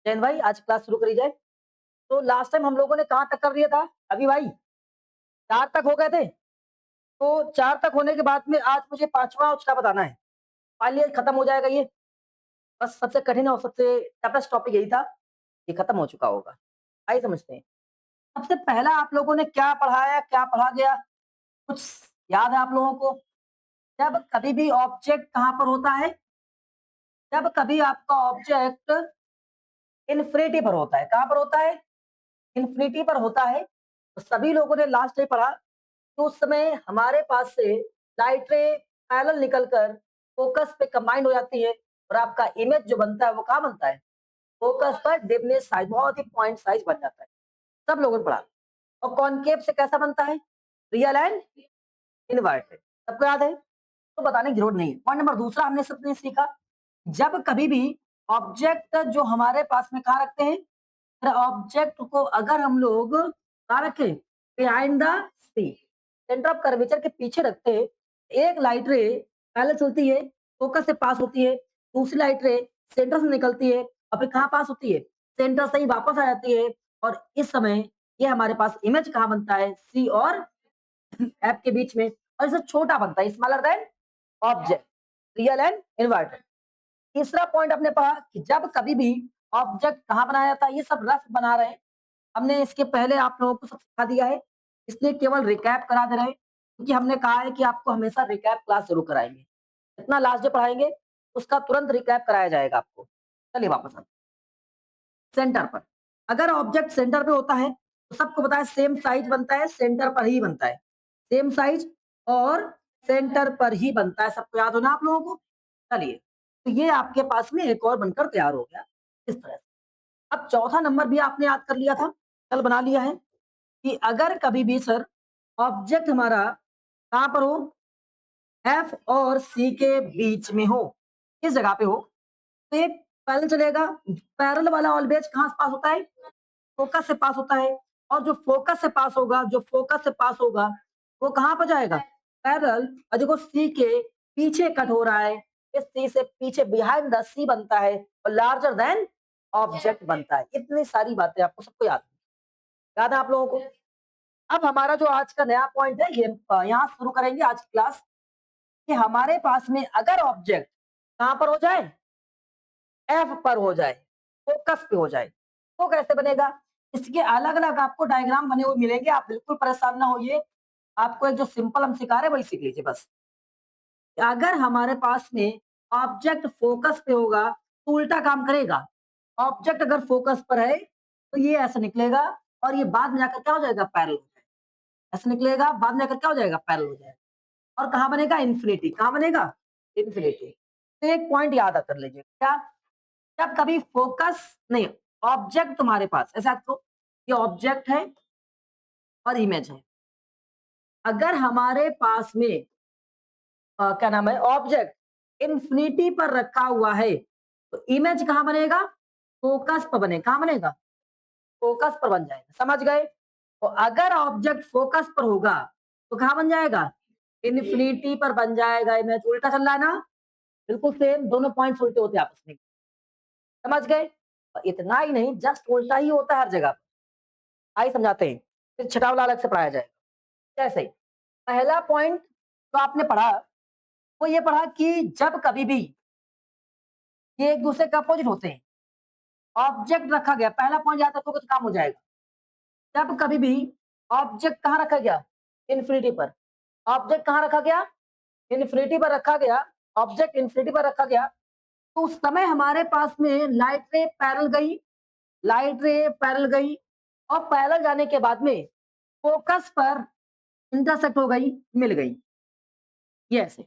जैन भाई आज क्लास शुरू करी जाए। तो लास्ट टाइम हम लोगों ने कहाँ तक कर दिया था अभी भाई? 4 तक हो गए थे। तो 4 तक होने के बाद में आज मुझे 5वां उसका बताना है। फाइनली खत्म हो जाएगा ये। बस सबसे कठिन और सबसे टफेस्ट टॉपिक यही था। ये खत्म हो चुका होगा। आइए समझते हैं। सबसे पहला आप लोगों ने क्या पढ़ाया, क्या पढ़ा गया? कुछ याद है आप लोगों को? जब कभी भी ऑब्जेक्ट कहाँ पर होता है? जब कभी आपका ऑब्जेक्ट इन्फिनिटी पर होता है। कहाँ पर होता है? इन्फिनिटी पर होता है। तो सभी लोगों ने लास्ट में पढ़ा तो उस समय हमारे पास से लाइटें पैरेलल निकलकर फोकस पे कंबाइंड हो जाती है और आपका इमेज जो बनता है वो कहाँ बनता है? फोकस पर डिफनेस साइज, बहुत ही पॉइंट साइज बन जाता है। सब लोगों ने पढ़ा। और कॉनकेव से कैसा बनता है? Real and inverted. सबको याद है? तो बताने की जरूरत नहीं है। पॉइंट नंबर दूसरा हमने सबने सीखा, जब कभी भी ऑब्जेक्ट जो हमारे पास में कहाँ रखते हैं, ऑब्जेक्ट को अगर हम लोग कहाँ रखें? Behind the C, centre of curvature के पीछे रखते हैं। एक लाइट रे पहले चलती है, फोकस से पास होती है, दूसरी लाइट रे सेंटर से निकलती है और फिर कहाँ पास होती है? सेंटर से ही वापस आ जाती है। और इस समय ये हमारे पास इमेज कहाँ बनता है? सी और एफ के बीच में। और इससे छोटा बनता है, smaller than object, real and inverted. तीसरा पॉइंट हमने पढ़ा कि जब कभी भी ऑब्जेक्ट कहाँ बनाया जाता है, ये सब रफ बना रहे हैं। हमने इसके पहले आप लोगों को सब सिखा दिया है, इसलिए केवल रिकैप करा दे रहे हैं, क्योंकि हमने कहा है कि आपको हमेशा रिकैप क्लास जरूर कराएंगे। इतना लास्ट डे पढ़ाएंगे उसका तुरंत रिकैप कराया जाएगा आपको। चलिए वापस आते सेंटर पर। अगर ऑब्जेक्ट सेंटर पे होता है तो सबको पता है सेम साइज बनता है, सेंटर पर ही बनता है। सेम साइज और सेंटर पर ही बनता है, सबको याद होना आप लोगों को। चलिए, तो ये आपके पास में एक और बनकर तैयार हो गया इस तरह से। अब चौथा नंबर भी आपने याद कर लिया था, कल बना लिया है कि अगर कभी भी सर ऑब्जेक्ट हमारा कहाँ पर हो? एफ और सी के बीच में हो, किस जगह पे हो? तो ये पैरेलल चलेगा। पैरेलल वाला ऑलवेज कहाँ से पास होता है? फोकस से पास होता है। और जो फोकस से पास होगा, जो फोकस से पास होगा वो कहाँ पर जाएगा? पैरेलल। और देखो सी के पीछे कट हो रहा है, इस सी से पीछे बिहाइंड द सी बनता है और लार्जर देन ऑब्जेक्ट बनता है। इतनी सारी बातें आपको सबको याद है आप लोगों को? अब हमारा जो आज का नया पॉइंट है ये यहाँ शुरू करेंगे आज की क्लास, कि हमारे पास में अगर ऑब्जेक्ट कहाँ पर हो जाए? एफ पर हो जाए, फोकस पे हो जाए, तो कैसे बनेगा? इसके अलग अलग आपको डायग्राम बने हुए मिलेंगे, आप बिल्कुल परेशान ना होइए। आपको एक जो सिंपल हम सिखा रहे हैं वही सीख लीजिए बस। अगर हमारे पास में ऑब्जेक्ट फोकस पे होगा तो उल्टा काम करेगा। ऑब्जेक्ट अगर फोकस पर है तो ये ऐसा निकलेगा और ये बाद में जाकर क्या हो जाएगा? पैरेलल हो जाएगा। ऐसा निकलेगा, बाद में जाकर क्या हो जाएगा? पैरेलल हो जाएगा। और कहाँ बनेगा? इन्फिनिटी। कहाँ बनेगा? इन्फिनिटी। तो एक पॉइंट याद कर लीजिए, क्या? जब कभी फोकस नहीं, ऑब्जेक्ट तुम्हारे पास ऐसा तो ये ऑब्जेक्ट है और इमेज है। अगर हमारे पास में क्या नाम है, ऑब्जेक्ट इन्फिनिटी पर रखा हुआ है तो इमेज कहाँ बनेगा? फोकस पर बने। कहाँ बनेगा? फोकस पर बन जाएगा। समझ गए? तो अगर ऑब्जेक्ट फोकस पर होगा तो कहाँ बन जाएगा? इन्फिनिटी पर बन जाएगा इमेज। उल्टा चल रहा है ना? बिल्कुल सेम, दोनों पॉइंट्स उल्टे होते हैं आपस में। समझ गए? और इतना ही नहीं, जस्ट उल्टा ही होता है हर जगह। आइए समझाते हैं, फिर छठा वाला अलग से पढ़ाया जाएगा। जैसे पहला पॉइंट जो आपने पढ़ा वो ये पढ़ा कि जब कभी भी ये एक दूसरे के अपोजिट होते हैं, ऑब्जेक्ट रखा गया, पहला पॉइंट याद रखोगे तो काम हो जाएगा। जब कभी भी ऑब्जेक्ट कहाँ रखा गया? इन्फिनिटी पर। ऑब्जेक्ट कहाँ रखा गया? इन्फिनिटी पर रखा गया। ऑब्जेक्ट इन्फिनिटी पर रखा गया तो उस समय हमारे पास में लाइट रे पैरेलल गई, लाइट रे पैरेलल गई और पैरेलल जाने के बाद में फोकस पर इंटरसेक्ट हो गई, मिल गई। ये ऐसे।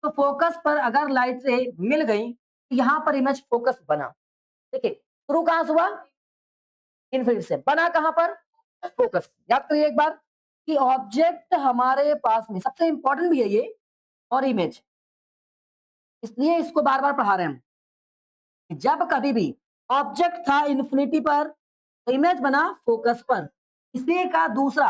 तो फोकस पर अगर लाइट रे मिल गई तो यहाँ पर इमेज फोकस बना। देखिए शुरू कहां से हुआ? इन्फिनिटी से। बना कहां पर? फोकस। याद करिए एक बार कि ऑब्जेक्ट हमारे पास में सबसे इंपॉर्टेंट भी है ये और इमेज, इसलिए इसको बार बार पढ़ा रहे हैं हम। जब कभी भी ऑब्जेक्ट था इन्फिनिटी पर तो इमेज बना फोकस पर। इसी का दूसरा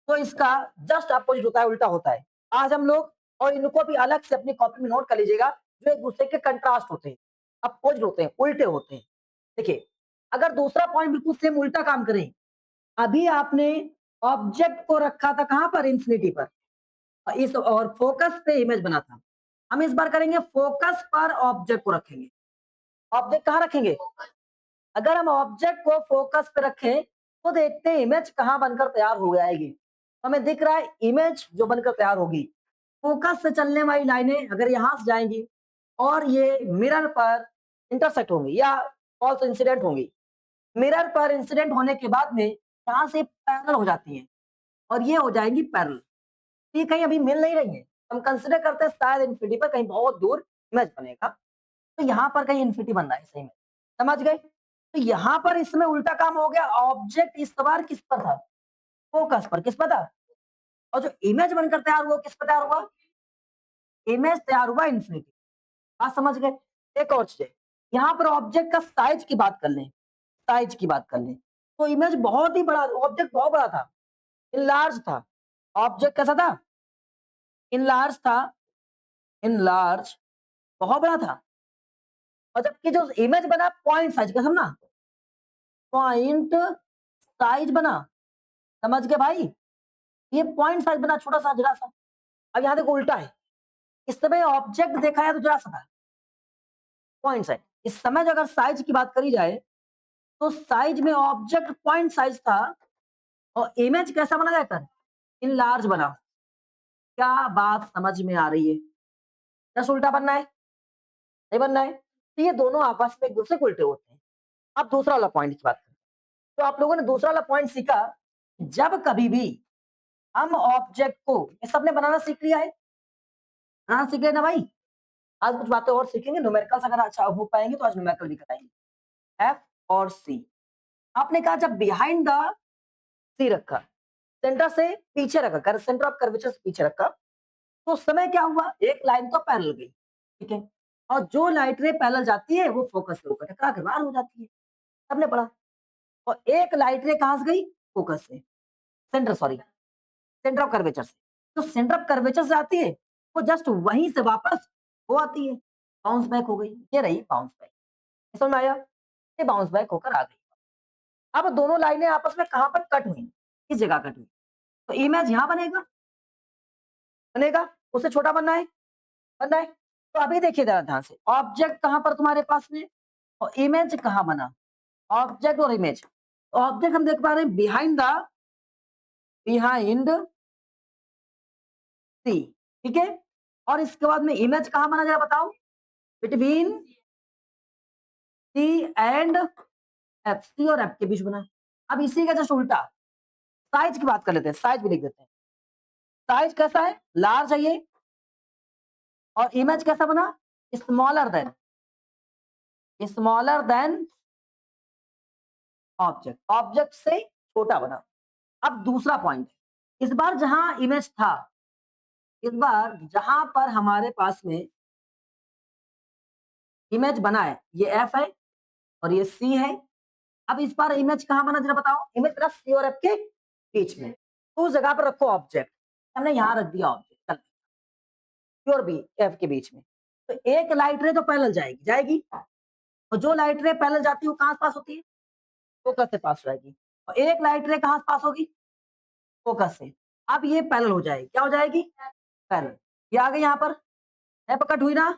तो इसका जस्ट अपोजिट होता है, उल्टा होता है। आज हम लोग और इनको भी अलग से अपनी कॉपी में नोट कर लीजिएगा, जो एक दूसरे के कंट्रास्ट होते हैं, अपोजिट होते हैं, उल्टे होते हैं। देखिए, अगर दूसरा पॉइंट बिल्कुल सेम उल्टा काम करे, अभी आपने ऑब्जेक्ट को रखा था कहाँ पर? इन्फिनिटी पर, इस और फोकस पे इमेज बना था। हम इस बार करेंगे फोकस पर ऑब्जेक्ट को रखेंगे। ऑब्जेक्ट कहाँ रखेंगे? अगर हम ऑब्जेक्ट को फोकस पे रखें तो देखते हैं इमेज कहाँ बनकर तैयार हो जाएगी। तो हमें दिख रहा है इमेज जो बनकर तैयार होगी, फोकस से चलने वाली लाइनें अगर यहां से जाएंगी और ये मिरर पर इंटरसेक्ट होंगी या फॉल्स इंसिडेंट होंगी। मिरर पर इंसिडेंट होने के बाद में यहां से पैरेलल हो जाती है और ये हो जाएंगी पैरेलल। ये कहीं अभी मिल नहीं रही है। हम कंसिडर करते हैं शायद इन्फिनिटी पर कहीं बहुत दूर इमेज बनेगा, तो यहाँ पर कहीं इन्फिनिटी बन रहा है सही में। समझ गए? तो यहाँ पर इसमें उल्टा काम हो गया। ऑब्जेक्ट इस बार किस पर था? फोकस पर। किस पर था? और जो इमेज बनकर तैयार हुआ किस पर तैयार हुआ? इमेज तैयार हुआ इन्फिनिटी। बात समझ गए? एक और चीज, यहाँ पर ऑब्जेक्ट का साइज की बात कर लें, साइज की बात कर लें तो इमेज बहुत ही बड़ा, ऑब्जेक्ट बहुत बड़ा था, इनलार्ज था। ऑब्जेक्ट कैसा था? इनलार्ज था, इनलार्ज, बहुत बड़ा था। और जबकि जो इमेज बना पॉइंट साइज का, समझना, पॉइंट साइज बना। समझ गए भाई? ये पॉइंट साइज बना, छोटा सा, जरा सा। अब यहाँ देखो उल्टा है, इस समय ऑब्जेक्ट देखा जाए तो जरा सा था, पॉइंट साइज। इस समय जो अगर साइज की बात करी जाए तो साइज में ऑब्जेक्ट पॉइंट साइज था और इमेज कैसा बना जाकर? इन लार्ज बना। क्या बात समझ में आ रही है? जस्ट उल्टा बनना है, नहीं बनना है। तो ये दोनों आपस में एक दूसरे को उल्टे होते हैं। अब दूसरा वाला पॉइंट की बात करें तो आप लोगों ने दूसरा वाला पॉइंट सीखा, जब कभी भी हम ऑब्जेक्ट को, ये सबने बनाना सीख लिया है, बनाना सीख लिया ना भाई। आज कुछ बातें और सीखेंगे, न्यूमेरिकल्स अगर अच्छा हो पाएंगे तो आज न्यूमेरिकल भी कराएंगे। एफ और सी, आपने कहा जब बिहाइंड द सी रखा, सेंटर से पीछे रखा, कर सेंटर ऑफ कर्वेचर से पीछे रखा, तो उस समय क्या हुआ? एक लाइन तो पैरेलल गई, ठीक है, और जो लाइट रे पैरेलल जाती है वो फोकस के ऊपर टकरा के बाहर हो जाती है, सबने पढ़ा। और एक लाइट रे कहां से गई? फोकस से, centre, sorry, centre of curvature से। तो सेंटर ऑफ कर्वेचर से आती है, वो जस्ट वहीं से वापस वो आती है, बाउंस बैक हो गई। ये रही बाउंस बैक, समझ में आया? ये बाउंस बैक होकर आ गई। अब दोनों लाइनें आपस में कहां पर कट हुई? किस जगह कट हुई? तो इमेज यहां बनेगा, बनेगा, उससे छोटा बनना है, बनना है। तो अभी देखिए जरा ध्यान से, ऑब्जेक्ट कहां पर तुम्हारे पास में और इमेज कहां बना? ऑब्जेक्ट और इमेज। ऑब्जेक्ट हम देख पा रहे हैं बिहाइंड द, बिहाइंड सी, ठीक है, और इसके बाद में इमेज कहां बना जरा बताओ? बिटवीन सी एंड एफ, सी और एफ के बीच बना। अब इसी का जस्ट उल्टा साइज की बात कर लेते हैं, साइज भी लिख देते हैं। साइज कैसा है? लार्ज है ये, और इमेज कैसा बना? Smaller than, smaller than object, object से छोटा बना। अब दूसरा पॉइंट, इस बार जहां इमेज था, इस बार जहां पर हमारे पास में इमेज बना है, ये एफ है और ये सी है। अब इस बार इमेज कहां बना जरा बताओ? इमेज बना सी और एफ के बीच में। तो उस जगह पर रखो ऑब्जेक्ट, हमने यहां रख दिया ऑब्जेक्ट, चल सी और बी, एफ के बीच में। तो एक लाइट रे तो पैरेलल जाएगी, जाएगी, और जो लाइट रे पैरेलल जाती है वो कहां से पास होती है? फोकस से पास हो जाएगी। और एक लाइट रे कहां से पास होगी? फोकस से। अब ये पैरेलल हो जाएगी, क्या हो जाएगी? पैरेलल। ये आ गई यहाँ पर, है पकड़ हुई ना?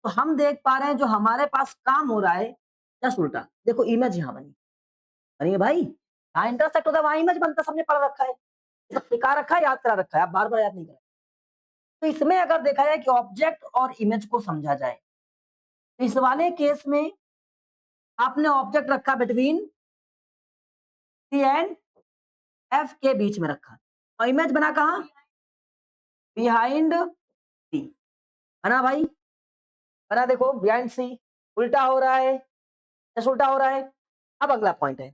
तो हम देख पा रहे हैं जो हमारे पास काम हो रहा है जस्ट उल्टा। देखो इमेज यहाँ बनी, बनी है भाई, जहाँ इंटरसेक्ट होता है वहां इमेज बनता है, सबने पढ़ रखा है, सब सिखा रखा है, याद करा रखा है, आप बार बार याद नहीं करें। तो इसमें अगर देखा जाए कि ऑब्जेक्ट और इमेज को समझा जाए तो इस वाले केस में आपने ऑब्जेक्ट रखा बिटवीन सी एंड एफ के बीच में रखा, और इमेज बना कहा? बिहाइंड सी, बना भाई, बना। देखो बिहाइंड सी, उल्टा हो रहा है, जस्ट उल्टा हो रहा है। अब अगला पॉइंट है,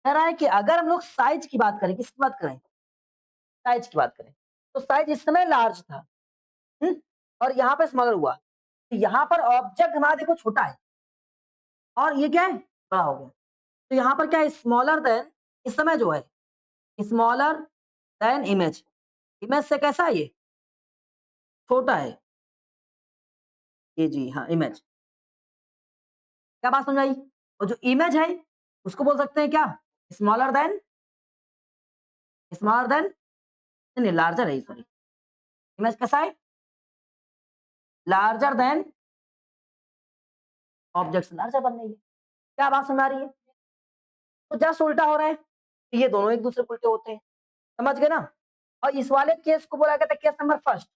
कह रहा है कि अगर हम लोग साइज की बात करें, किसकी बात करें? साइज की बात करें, तो साइज इस समय लार्ज था, और यहाँ पे स्मॉलर हुआ। तो यहाँ पर ऑब्जेक्ट हमारा देखो छोटा है और ये क्या है? बड़ा हो गया। तो यहाँ पर क्या है? स्मॉलर देन, इस समय जो है स्मॉलर देन इमेज, इमेज से कैसा है? ये छोटा है, ये जी हाँ इमेज। क्या बात समझ आई? और जो इमेज है उसको बोल सकते हैं क्या? स्मॉलर देन, स्मॉलर देन, नहीं लार्जर है, सॉरी। इमेज कैसा है? लार्जर देन ऑब्जेक्ट्स, लार्जर बन रही है। क्या बात समझ आ रही है? तो जस्ट उल्टा हो रहा है, ये दोनों एक दूसरे के उल्टे होते हैं, समझ गए ना? और इस वाले केस को बोला गया था केस नंबर फर्स्ट,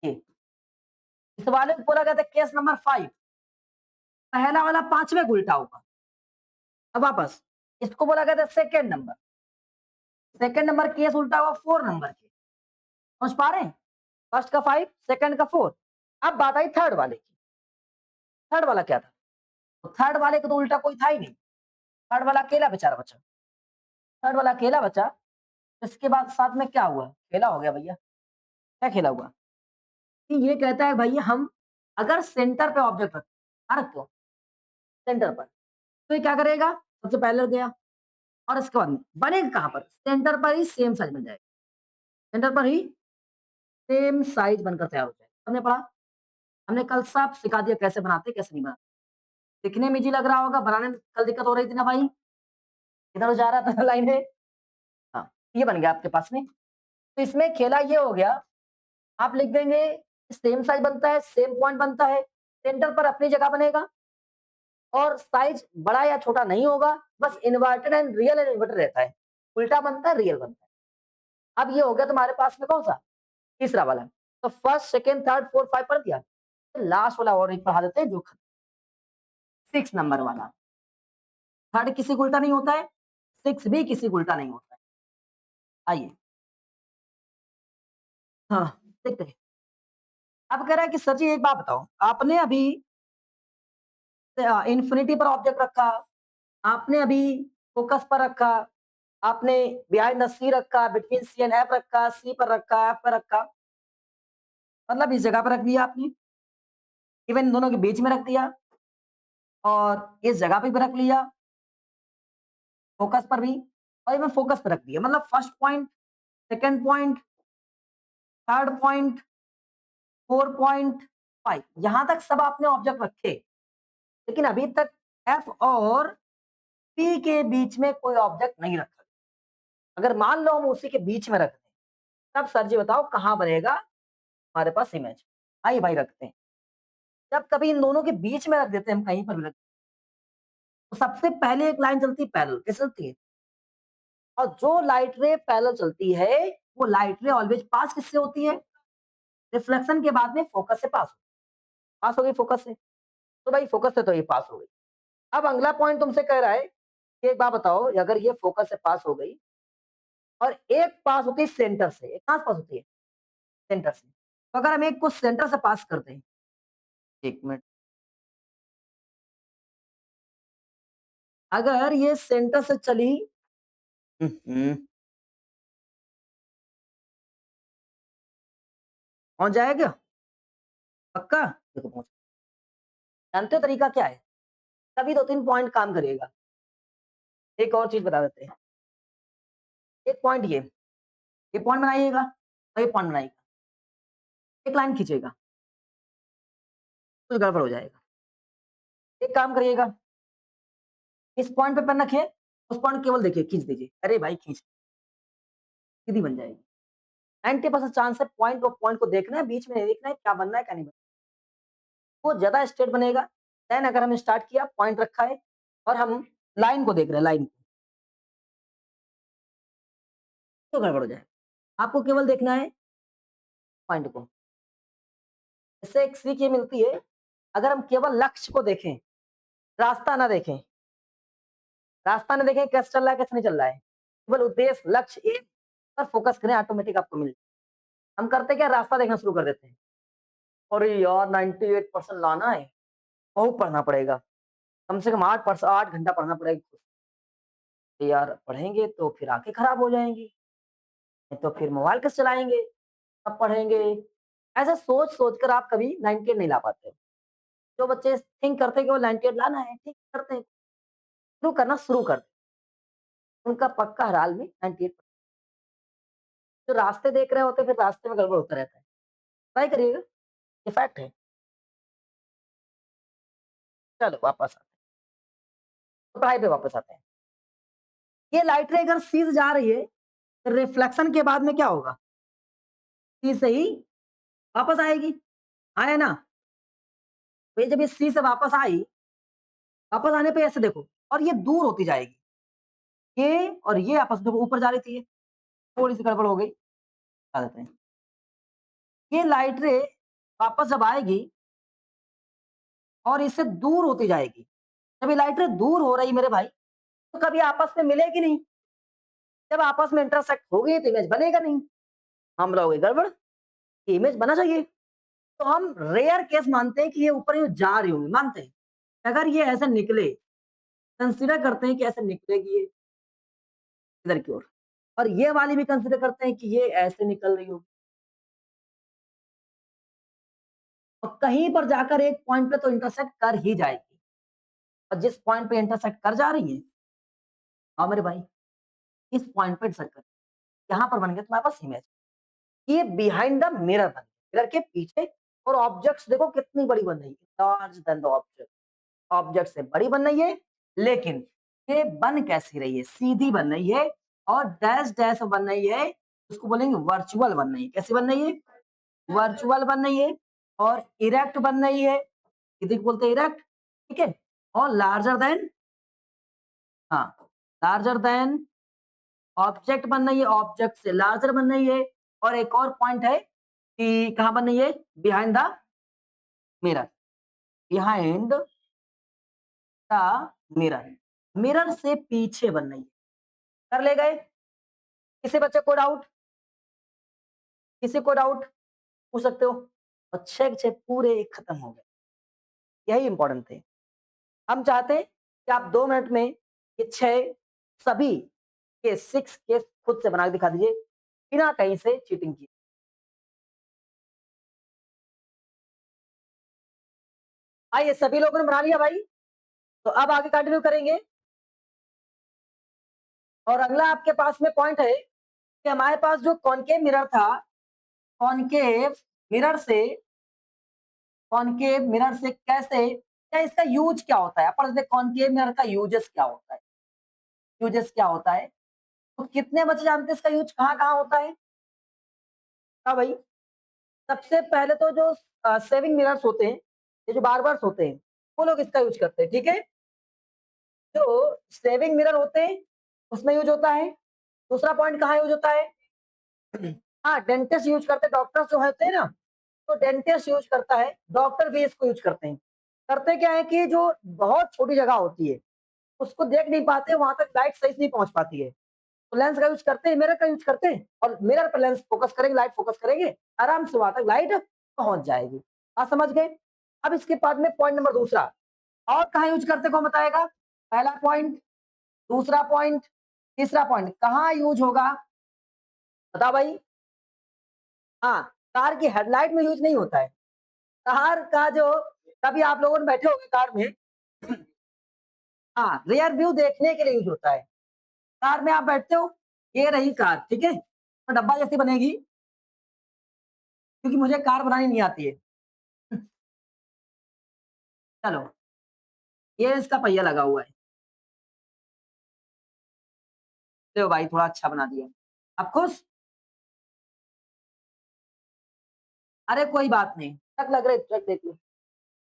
ये इस वाले को बोला गया था केस नंबर 5, पहला वाला पांचवें को उल्टा होगा। अब वापस इसको बोला गया था second number, second number case उल्टा हुआ 4 नंबर के, समझ पा रहे हैं? फर्स्ट का 5, सेकंड का 4। अब बात आई थर्ड वाले की, थर्ड वाला क्या था? तो थर्ड वाले को तो उल्टा कोई था ही नहीं, थर्ड वाला अकेला बेचारा बचा, थर्ड वाला अकेला बचा। इसके बाद साथ में क्या हुआ? खेला हो गया भैया। क्या खेला हुआ? कि ये कहता है भैया हम अगर सेंटर पे ऑब्जेक्ट रखें, रख दो सेंटर पर, तो ये क्या करेगा? सबसे पहले गया और इसके बाद में बनेगा कहाँ पर? सेंटर पर ही सेम साइज बन जाएगा, सेंटर पर ही सेम साइज बनकर तैयार हो जाएगा। हमने पढ़ा, हमने कल साफ सिखा दिया कैसे बनाते कैसे नहीं बनाते। दिखने में इजी लग रहा होगा, बनाने में कल दिक्कत हो रही थी ना भाई? इधर जा रहा था लाइन है। हाँ, ये बन गया आपके पास में। तो इसमें खेला ये हो गया, आप लिख देंगे सेम साइज बनता है, सेम पॉइंट बनता है, सेंटर पर अपनी जगह बनेगा और साइज बड़ा या छोटा नहीं होगा, बस inverted and real and inverted रहता है, उल्टा बनता है रियल बनता है। अब ये हो गया तुम्हारे पास में कौन सा? तीसरा वाला। तो फर्स्ट सेकंड थर्ड फोर्थ 5 पढ़ दिया, तो लास्ट वाला और एक पढ़ा देते हैं जो 6 नंबर वाला। थर्ड किसी को उल्टा नहीं होता है, 6 भी किसी को उल्टा नहीं होता है। आइए, हाँ, देखते हैं। अब कह रहा है कि सर जी एक बात बताओ, आपने अभी इन्फिनिटी पर ऑब्जेक्ट रखा, आपने अभी फोकस पर रखा, आपने बिहाइंड द सी रखा, बिटवीन सी एंड एफ रखा, सी पर रखा, एफ पर रखा, मतलब इस जगह पर रख दिया आपने, इवन इन दोनों के बीच में रख दिया और इस जगह पे भी रख लिया, फोकस पर भी, और इवन फोकस पर रख दिया, मतलब first point, second point, third point, 4.5 यहां तक सब आपने ऑब्जेक्ट रखे, लेकिन अभी तक एफ और पी के बीच में कोई ऑब्जेक्ट नहीं रखा। अगर मान लो हम उसी के बीच में रख दें, तब सर जी बताओ कहां बनेगा हमारे पास इमेज? आइए भाई रखते हैं। जब कभी इन दोनों के बीच में रख देते हैं हम, कहीं पर भी रख, तो सबसे पहले एक लाइन चलती है पैरेलल, कैसे चलती है? और जो लाइट रे पैरेलल चलती है, वो लाइट रे ऑलवेज पास किससे होती है? रिफ्लेक्शन के बाद में फोकस से पास हो गई फोकस से, तो भाई फोकस से तो ये पास हो गई। अब अगला पॉइंट तुमसे कह रहा है कि एक बात बताओ, अगर ये फोकस से पास हो गई और एक पास होती है सेंटर से, एक कहां से पास होती है? सेंटर से। तो अगर हम एक को सेंटर से पास करते हैं, एक मिनट, अगर ये सेंटर से चली, हम्म, पहुंच जाएगा पक्का? देखो पहुंच, जानते हो तरीका क्या है? तभी 2-3 पॉइंट काम करिएगा। एक और चीज बता देते हैं, एक पॉइंट ये पॉइंट बनाइएगा और ये पॉइंट बनाइएगा, एक लाइन खींचेगा, कुछ गड़बड़ हो जाएगा। एक काम करिएगा, इस पॉइंट पे पेन रखिए, उस पॉइंट केवल देखिए, खींच दीजिए, अरे भाई खींच, सीधी बन जाएगी। 90% चांस है पॉइंट को देखना है, बीच में नहीं देखना है क्या बनना है क्या नहीं बनना है। वो ज्यादा स्ट्रेट बनेगा। देन अगर हम स्टार्ट किया, पॉइंट रखा है और हम लाइन को देख रहे हैं, लाइन को, तो गड़बड़ हो जाए। आपको केवल देखना है पॉइंट को। इससे एक सीख ये मिलती है, अगर हम केवल लक्ष्य को देखें, रास्ता ना देखें, रास्ता ना देखें कैसे चल रहा है कैसे नहीं चल रहा है, केवल उद्देश्य लक्ष्य एक पर फोकस करें, ऑटोमेटिक आपको मिल, हम करते क्या, रास्ता देखना शुरू कर देते हैं। अरे यार 98% लाना है, बहुत पढ़ना पड़ेगा, कम से कम 8 घंटा पढ़ना पड़ेगा। तो यार पढ़ेंगे तो फिर आंखें खराब हो जाएंगी, नहीं तो फिर मोबाइल कैसे चलाएंगे, तब पढ़ेंगे। ऐसा सोच सोच कर आप कभी 98 नहीं ला पाते। जो बच्चे थिंक करते हैं कि वो 98 लाना है, ठीक करते हैं, शुरू करना शुरू कर दें, उनका पक्का हर हाल में 98, जो रास्ते देख रहे होते हैं फिर रास्ते में गड़बड़ होता रहता है। ट्राई करिएगा, ये फैक्ट है। चलो वापस तो पढ़ाई पे वापस आते हैं। ये लाइट रे अगर सी से जा रही है, रिफ्लेक्शन के बाद में क्या होगा? सी से ही वापस आएगी, आया ना? तो ये जब ये सी से वापस आई, वापस आने पे ऐसे देखो और ये दूर होती जाएगी। ये और ये आपस में ऊपर जा रही थी ये, थोड़ी-सी गड़बड़ हो गई, बता देते हैं। ये लाइट रे वापस जब आएगी और इससे दूर होती जाएगी। जब ये लाइट रे दूर हो रही मेरे भाई, तो कभी आपस में मिलेगी नहीं। जब आपस में इंटरसेक्ट होगी तो इमेज बनेगा नहीं। हम लोग गड़बड़, ये इमेज बना चाहिए। तो हम रेयर केस मानते हैं कि ये ऊपर यूँ जा रही होंगी, मानते हैं। अगर ये ऐसे निकले, कंसीडर करते हैं कि ऐसे निकलेगी ये इधर की ओर और ये वाली भी कंसीडर करते हैं कि ये ऐसे निकल रही होगी। और कहीं पर जाकर एक पॉइंट पे तो इंटरसेक्ट कर ही जाएगी और जिस पॉइंट पे इंटरसेक्ट कर जा रही है, हाँ मेरे भाई, इस पॉइंट पे इंटरसेक्ट कर, यहाँ पर बन गया तुम्हारे पास इमेज। ये बिहाइंड द मिरर बन गई, मिरर के पीछे। और ऑब्जेक्ट्स देखो कितनी बड़ी बन रही है, large than the object. Object से बड़ी बन रही है, लेकिन ये बन कैसी रही है? सीधी बन रही है और डैश डैश बन रही है, उसको बोलेंगे वर्चुअल बन रही है। कैसी बन रही है? वर्चुअल बन रही है और इरेक्ट बन रही है। किसी को बोलते हैं इरेक्ट, ठीक है? और लार्जर देन, हाँ, लार्जर देन ऑब्जेक्ट बन रही है, ऑब्जेक्ट से लार्जर बन रही है। और एक और पॉइंट है कि कहाँ बन रही है? Behind the mirror, behind the mirror, mirror से पीछे बन रही है। कर ले गए? किसी बच्चे को डाउट? किसी को डाउट पूछ सकते हो। और 6 के 6 पूरे खत्म हो गए। यही इंपॉर्टेंट थे। हम चाहते हैं कि आप 2 मिनट में ये 6 सभी के 6 केस खुद से बना के दिखा दीजिए, बिना कहीं से चीटिंग किए। आइए, सभी लोगों ने बना लिया भाई? तो अब आगे कंटिन्यू करेंगे। और अगला आपके पास में पॉइंट है कि हमारे पास जो कॉनकेव मिरर था, कॉनकेव मिरर से, कॉनकेव मिरर से कैसे, क्या इसका यूज क्या होता है? अपन देखते कॉनकेव मिरर का यूजेस क्या होता है। यूजेस क्या होता है? तो कितने बच्चे जानते हैं इसका यूज कहाँ-कहाँ होता है? हाँ भाई, सबसे पहले तो जो सेविंग मिरर्स होते हैं, ये जो बार्बर्स होते हैं, वो लोग इसका यूज करते हैं, ठीक है? जो सेविंग मिरर होते हैं, उसमें यूज होता है। दूसरा पॉइंट कहाँ यूज होता है? हाँ, डेंटिस्ट यूज करते हैं, डॉक्टर्स जो होते हैं ना, तो डेंटिस्ट यूज करता है, डॉक्टर भी इसको यूज करते हैं। करते क्या है कि जो बहुत छोटी जगह होती है, उसको देख नहीं पाते, वहां तक लाइट सही से नहीं पहुंच पाती है, तो लेंस का यूज करते हैं, मिरर का यूज करते हैं और मिरर पर लेंस फोकस करेंगे, लाइट फोकस करेंगे, आराम से वहां तक लाइट पहुंच जाएगी। आप समझ गए? अब इसके बाद में पॉइंट नंबर दूसरा, और कहाँ यूज करते कौन बताएगा? पहला पॉइंट, दूसरा पॉइंट, तीसरा पॉइंट कहाँ यूज होगा? बताओ भाई। हाँ, कार की हेडलाइट में यूज नहीं होता है। कार का जो, कभी आप लोगों ने बैठे होंगे कार में, हाँ, रियर व्यू देखने के लिए यूज होता है। कार में आप बैठते हो, ये रही कार, ठीक है? तो डब्बा जैसी बनेगी, क्योंकि मुझे कार बनानी नहीं आती है। चलो, ये इसका पहिया लगा हुआ है। चलो भाई, थोड़ा अच्छा बना दिया। अब खुश? अरे कोई बात नहीं, ट्रक लग रहे, ट्रक देख लो।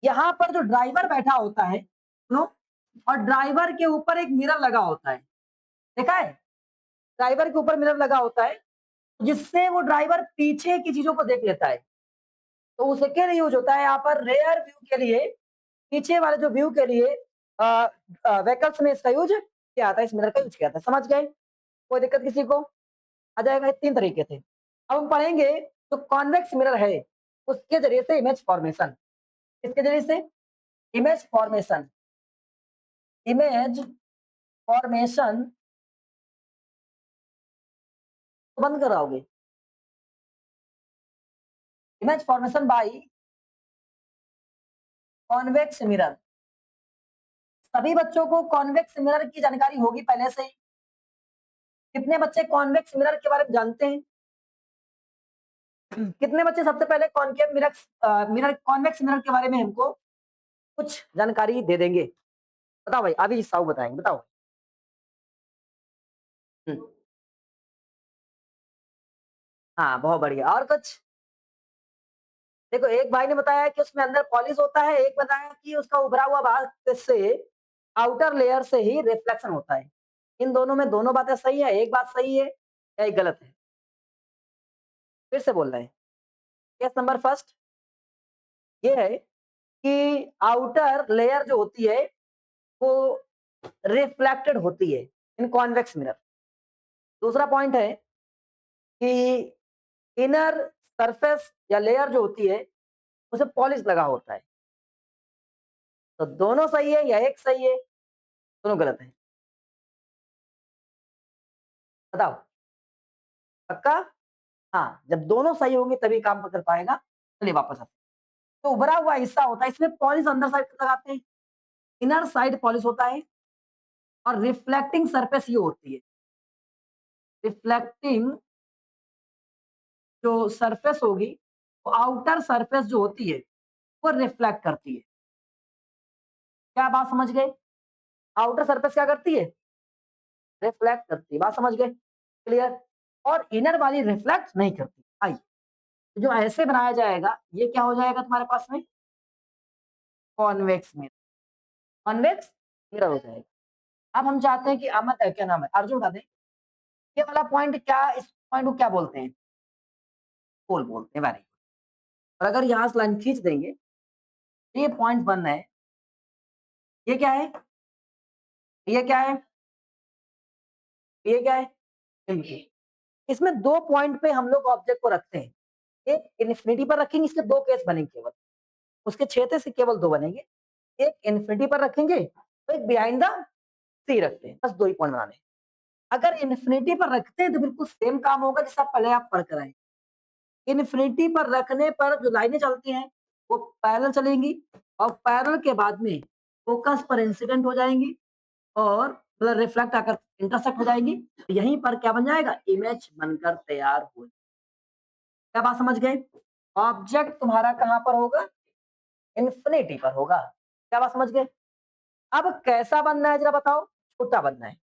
यहाँ पर जो ड्राइवर बैठा होता है, सुनो, और ड्राइवर के ऊपर एक मिरर लगा होता है, देखा है? ड्राइवर के ऊपर मिरर लगा होता है, जिससे वो ड्राइवर पीछे की चीजों को देख लेता है। तो उसे क्या यूज होता है यहाँ पर? रेयर व्यू के लिए, पीछे वाले जो व्यू के लिए व्हीकल्स में इसका यूज किया आता है, इस मिरर का यूज किया था। समझ गए? कोई दिक्कत किसी को? आ जाएगा। ये 3 तरीके थे। अब हम पढ़ेंगे जो कॉन्वेक्स मिरर है, उसके जरिए से इमेज फॉर्मेशन। इसके जरिए से इमेज फॉर्मेशन, इमेज फॉर्मेशन बंद कराओगे? Image formation by convex mirror. सभी बच्चों को कॉन्वेक्स मिरर की जानकारी होगी पहले से ही। कितने बच्चे कॉन्वेक्स मिरर के बारे में जानते हैं? कितने बच्चे सबसे पहले concave mirror, mirror, convex mirror के बारे में हमको कुछ जानकारी दे देंगे? बताओ भाई, अभी साहू बताएंगे, बताओ। हम्म, हाँ बहुत बढ़िया। और कुछ? देखो, एक भाई ने बताया कि उसमें अंदर पॉलिश होता है, एक बताया कि उसका उभरा हुआ भाग से आउटर लेयर से ही रिफ्लेक्शन होता है। इन दोनों में दोनों बातें सही है, एक बात सही है या एक गलत है? फिर से बोल रहे हैं। केस नंबर फर्स्ट ये है कि आउटर लेयर जो होती है वो रिफ्लेक्टेड होती है इन कॉन्वेक्स मिरर। दूसरा पॉइंट है कि इनर सरफेस या लेयर जो होती है उसे पॉलिश लगा होता है। तो दोनों सही है या एक सही है? दोनों गलत है। बताओ। पक्का? हाँ, जब दोनों सही होंगे तभी काम कर पाएगा। चलिए वापस आते हैं। तो उभरा हुआ हिस्सा होता है, इसमें पॉलिश अंदर साइड लगाते हैं, इनर साइड पॉलिश होता है, और रिफ्लेक्टिंग सरफेस ये होती है। रिफ्लेक्टिंग जो सरफेस होगी वो आउटर सरफेस जो होती है वो रिफ्लेक्ट करती है। क्या बात समझ गए? आउटर सरफेस क्या करती है? रिफ्लेक्ट करती है। बात समझ गए? क्लियर? और इनर वाली रिफ्लेक्ट नहीं करती। आइए, तो जो ऐसे बनाया जाएगा ये क्या हो जाएगा तुम्हारे पास में? Convex mirror. कॉन्वेक्स मिरर हो जाएगा। अब हम चाहते हैं कि क्या नाम है, अर्जुन बता दें, ये वाला पॉइंट क्या, इस पॉइंट को क्या बोलते हैं? पोल बोलते हैं। Very good. और अगर यहाँ से लाइन खींच देंगे तो ये पॉइंट बन रहा है। ये क्या है? ये क्या है? ये क्या है? इनफिनिटी। इसमें दो पॉइंट पे हम लोग ऑब्जेक्ट को रखते हैं। एक इन्फिनिटी पर रखेंगे, इसके दो केस बनेंगे केवल। उसके 6 थे, से केवल 2 बनेंगे। एक इन्फिनिटी पर रखेंगे तो एक बिहाइंड द सी रखते हैं। बस 2 ही पॉइंट बनाने हैं। अगर इन्फिनिटी पर रखते हैं तो बिल्कुल सेम काम होगा जैसा पहले आप पढ़ कर आए। इन्फिनिटी पर रखने पर जो लाइनें चलती हैं वो पैरेलल चलेंगी, और पैरेलल के बाद में फोकस पर इंसिडेंट हो जाएंगी, और मतलब रिफ्लेक्ट आकर इंटरसेक्ट हो जाएंगी। तो यहीं पर क्या बन जाएगा? इमेज बनकर तैयार हो। क्या बात समझ गए? ऑब्जेक्ट तुम्हारा कहां पर होगा? इन्फिनिटी पर होगा। क्या बात समझ गए? अब कैसा बनना है जरा बताओ? छोटा बनना है,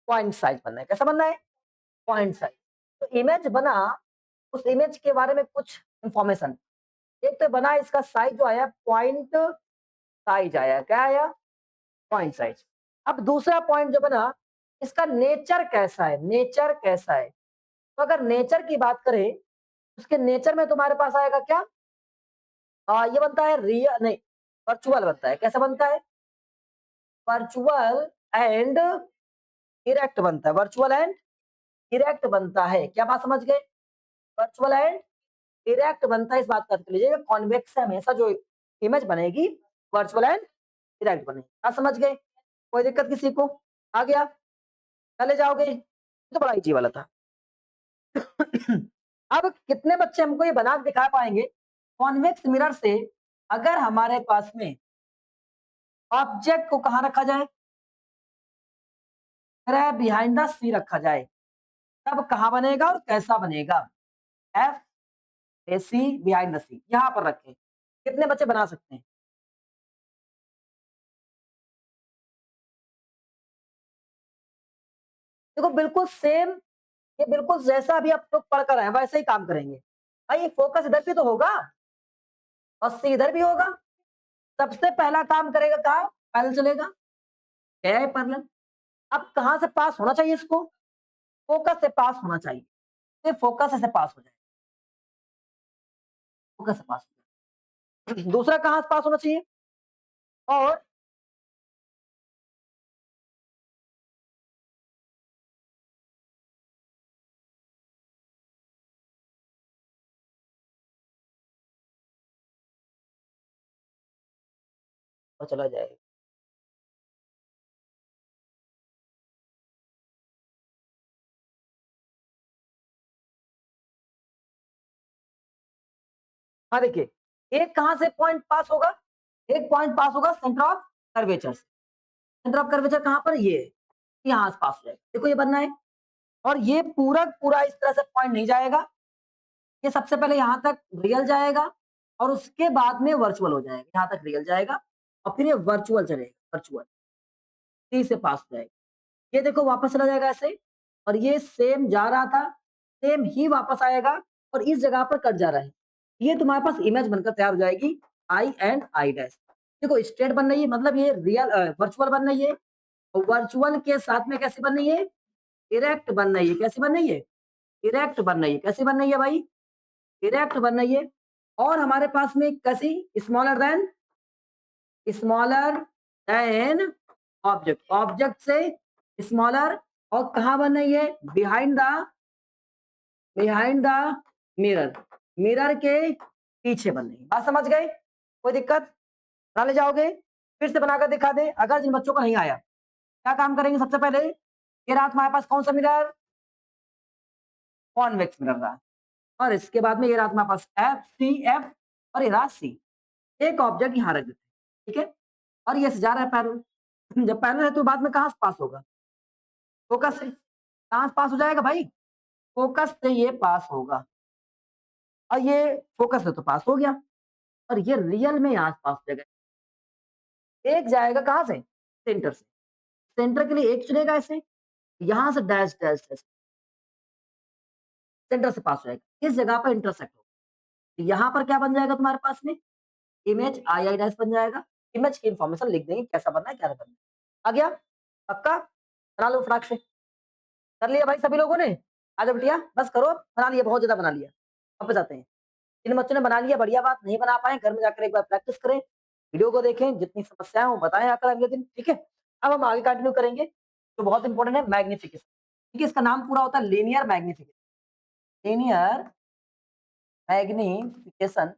पॉइंट साइज बनना है। कैसा बनना है? Point size. तो इमेज बना, उस इमेज के बारे में कुछ इंफॉर्मेशन। एक तो बना, इसका साइज जो आया पॉइंट साइज आया। क्या आया? Point size. अब दूसरा पॉइंट जो बना, इसका नेचर कैसा है? नेचर कैसा है? तो अगर नेचर की बात करें, उसके नेचर में तुम्हारे पास आएगा क्या? ये बनता है रियल नहीं, वर्चुअल बनता है। कैसा बनता है? वर्चुअल एंड इरेक्ट बनता है। वर्चुअल एंड इरेक्ट बनता है। क्या बात समझ गए? वर्चुअल एंड इरेक्ट बनता है। इस बात का ध्यान लीजिएगा, कॉन्वेक्स से हमेशा जो इमेज बनेगी वर्चुअल एंड इरेक्ट बनेगी। आप समझ गए? कोई दिक्कत किसी को? आ गया? चले जाओगे? ये तो बड़ा इजी वाला था। अब कितने बच्चे हमको ये बना के दिखा पाएंगे कॉन्वेक्स मिरर से? अगर हमारे पास में ऑब्जेक्ट को कहाँ रखा जाए? बिहाइंड द सी रखा जाए, तब कहाँ बनेगा और कैसा बनेगा? F A C behind the C, यहां पर रखें। कितने बच्चे बना सकते हैं? देखो बिल्कुल सेम, ये बिल्कुल जैसा अभी आप लोग पढ़ कर आए हैं, वैसे ही काम करेंगे। भाई फोकस इधर भी तो होगा और सी इधर भी होगा। सबसे पहला काम करेगा कहाँ? पैरेलल चलेगा। क्या है पैरेलल? अब कहाँ से पास होना चाहिए इसको? फोकस से पास होना चाहिए। ये फोकस से पास हो जाए, फोकस से पास हो जाए। दूसरा कहाँ से पास होना चाहिए? और चला जाएगा। हाँ देखिए, एक कहाँ से पॉइंट पास होगा? एक पॉइंट पास होगा सेंटर ऑफ कर्वेचर से। सेंटर ऑफ कर्वेचर कहाँ पर? ये यहाँ से पास हो जाएगा। देखो ये बनना है, और ये पूरा पूरा इस तरह से पॉइंट नहीं जाएगा। ये सबसे पहले यहाँ तक रियल जाएगा, और उसके बाद में वर्चुअल हो जाएगा। यहाँ तक रियल जाएगा और फिर ये वर्चुअल चलेगा। वर्चुअल सी से पास हो जाएगा। ये देखो वापस चला जाएगा ऐसे, और ये सेम जा रहा था, सेम ही वापस आएगा और इस जगह पर कट जा रहा है। ये तुम्हारे पास इमेज बनकर तैयार हो जाएगी आई एंड आई डैश। देखो स्ट्रेट बन रही है, मतलब ये रियल वर्चुअल बन रही है, और वर्चुअल के साथ में कैसे बन रही है, इरेक्ट बन रही है। कैसे बन रही है, इरेक्ट बन रही है। कैसे बन रही है भाई, इरेक्ट बन रही है। और हमारे पास में कैसी, स्मॉलर देन ऑब्जेक्ट, ऑब्जेक्ट से स्मॉलर, और कहां बन रही है, बिहाइंड द मिरर, मिरर के पीछे बन रही है। बात समझ गए, कोई दिक्कत, बना ले जाओगे, फिर से बनाकर दिखा दे। अगर जिन बच्चों को नहीं आया, क्या काम करेंगे, सबसे पहले ये रहा तुम्हारे पास कौन सा मिरर, कॉन्वेक्स मिरर रहा, और इसके बाद में ये रहा तुम्हारे पास एफ सी एफ, और ये रहा सी। एक ऑब्जेक्ट यहाँ रख देते हैं, ठीक है, और ये जा रहा है पैरेलल। जब पैरेलल है तो बाद में कहां से पास होगा, फोकस से। कहां से पास हो जाएगा भाई, फोकस से ये पास होगा, और ये फोकस से तो पास हो गया, और ये रियल में यहाँ से पास हो जाएगा। एक जाएगा कहां से, सेंटर से, सेंटर के लिए एक चुनेगा ऐसे, यहां से डैश डैश डैश, सेंटर से पास हो जाएगा, इस जगह पर इंटरसेक्ट होगा। यहाँ पर क्या बन जाएगा तुम्हारे पास में, इमेज आई आई डैश बन जाएगा। इमेज की इंफॉर्मेशन लिख देंगे, कैसा बनना है क्या नहीं बनना है। आ गया, पक्का, बना लो फटाक से। कर लिया भाई सभी लोगों ने, आ जाओ बिटिया, बस करो, बना लिया, बहुत ज्यादा बना लिया। अब जाते हैं, जिन बच्चों ने बना लिया बढ़िया बात, नहीं बना पाए घर में जाकर एक बार प्रैक्टिस करें, वीडियो को देखें, जितनी समस्याएं हो बताएं आकर अगले दिन, ठीक है। अब हम आगे कंटिन्यू करेंगे, तो बहुत इंपॉर्टेंट है मैग्निफिकेशन, ठीक है, इसका नाम पूरा होता है लीनियर मैग्निफिकेशन, लीनियर मैग्निफिकेशन।